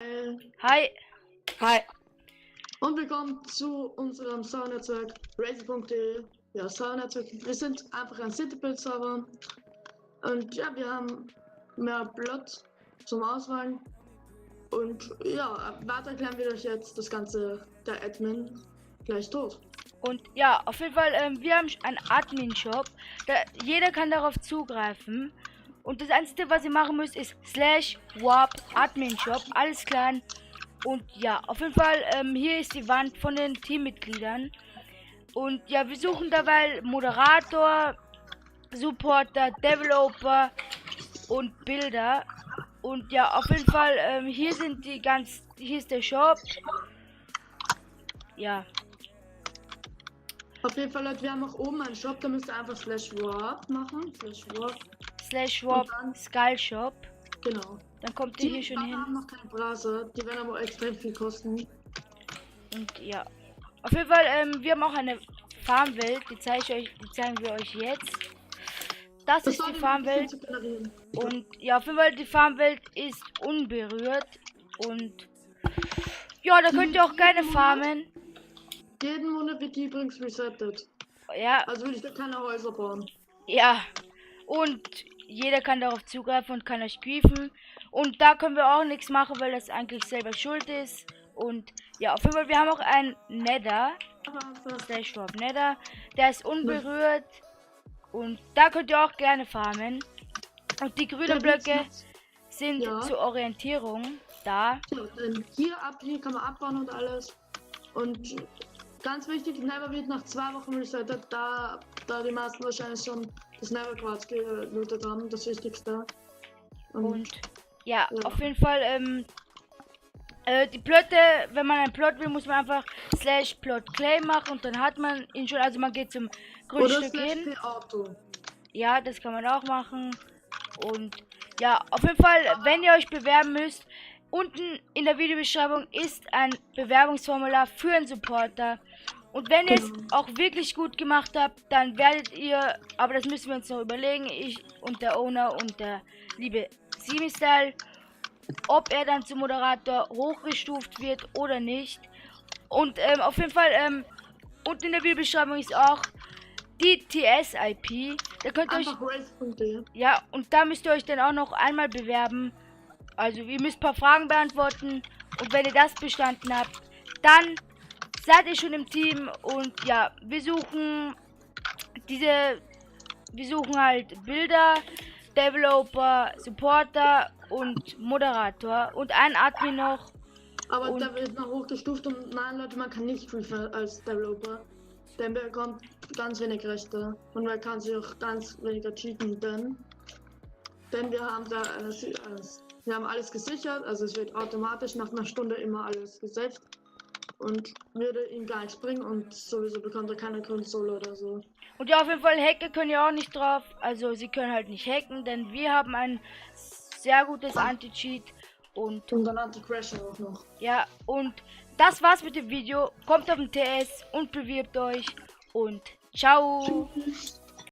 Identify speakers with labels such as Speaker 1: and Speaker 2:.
Speaker 1: Hi.
Speaker 2: Hi.
Speaker 3: Und willkommen zu unserem Servernetzwerk Razer.de. Ja, Servernetzwerk. Wir sind einfach ein Citybuild-Server. Und ja, wir haben mehr Platz zum Auswählen. Und ja, weiter erklären wir euch jetzt das Ganze der Admin gleich durch.
Speaker 1: Und ja, auf jeden Fall, wir haben einen Admin-Shop. Jeder kann darauf zugreifen. Und das Einzige, was ihr machen müsst, ist /warp Admin-Shop. Alles klein. Und ja, auf jeden Fall, hier ist die Wand von den Teammitgliedern. Und ja, wir suchen dabei Moderator, Supporter, Developer und Bilder. Und ja, auf jeden Fall, hier sind die hier ist der Shop. Ja.
Speaker 3: Auf jeden Fall, Leute, wir haben auch oben einen Shop, da müsst ihr einfach /warp machen.
Speaker 1: /warp Skull Shop.
Speaker 3: Genau.
Speaker 1: Dann kommt ihr hier schon hin.
Speaker 3: Wir haben noch keine Browser, die werden aber extrem viel kosten.
Speaker 1: Und ja. Auf jeden Fall, wir haben auch eine Farmwelt, die zeigen wir euch jetzt. Das ist die Farmwelt. Und ja, auf jeden Fall, die Farmwelt ist unberührt. Und ja, da könnt ihr auch gerne farmen.
Speaker 3: Jeden Monat wird die übrigens resettet.
Speaker 1: Ja.
Speaker 3: Also will ich da keine Häuser bauen.
Speaker 1: Ja. Und jeder kann darauf zugreifen und kann euch griefen. Und da können wir auch nichts machen, weil das eigentlich selber schuld ist. Und ja, auf jeden Fall, wir haben auch einen Nether. /warp Nether. Der ist unberührt. Und da könnt ihr auch gerne farmen. Und die grünen Blöcke sind zur Orientierung da.
Speaker 3: Ja, hier kann man abbauen und alles. Und ganz wichtig, Nether wird nach 2 Wochen resettet, da die meisten wahrscheinlich schon das Nether Quartz gelootet haben, das Wichtigste.
Speaker 1: Und ja, auf jeden Fall, die Plotte, wenn man einen Plot will, muss man einfach /plot_claim machen und dann hat man ihn schon, also man geht zum Grundstück hin. Ja, das kann man auch machen. Und ja, auf jeden Fall, wenn ihr euch bewerben müsst, unten in der Videobeschreibung ist ein Bewerbungsformular für einen Supporter. Und wenn ihr es auch wirklich gut gemacht habt, dann werdet ihr, aber das müssen wir uns noch überlegen, ich und der Owner und der liebe Simi-Style, ob er dann zum Moderator hochgestuft wird oder nicht. Und auf jeden Fall, unten in der Videobeschreibung ist auch die TS-IP. Da könnt ihr euch, ja, und da müsst ihr euch dann auch noch einmal bewerben. Also ihr müsst ein paar Fragen beantworten. Und wenn ihr das bestanden habt, dann seid ihr schon im Team. Und ja, wir suchen halt Bilder, Developer, Supporter und Moderator und ein Admin noch.
Speaker 3: Aber der wird noch hochgestuft und nein, Leute, man kann nicht griefen als Developer. Denn der bekommt ganz wenig Rechte und man kann sich auch ganz weniger cheaten, denn wir haben da wir haben alles gesichert, also es wird automatisch nach einer Stunde immer alles gesaved und würde ihm gar nichts bringen und sowieso bekommt er keine Konsole oder so.
Speaker 1: Und ja, auf jeden Fall Hacker können ja auch nicht drauf, also sie können halt nicht hacken, denn wir haben ein sehr gutes Anti-Cheat und
Speaker 3: dann Anti-Crasher auch noch.
Speaker 1: Ja, und das war's mit dem Video. Kommt auf den TS und bewirbt euch und ciao.
Speaker 3: Tschüss.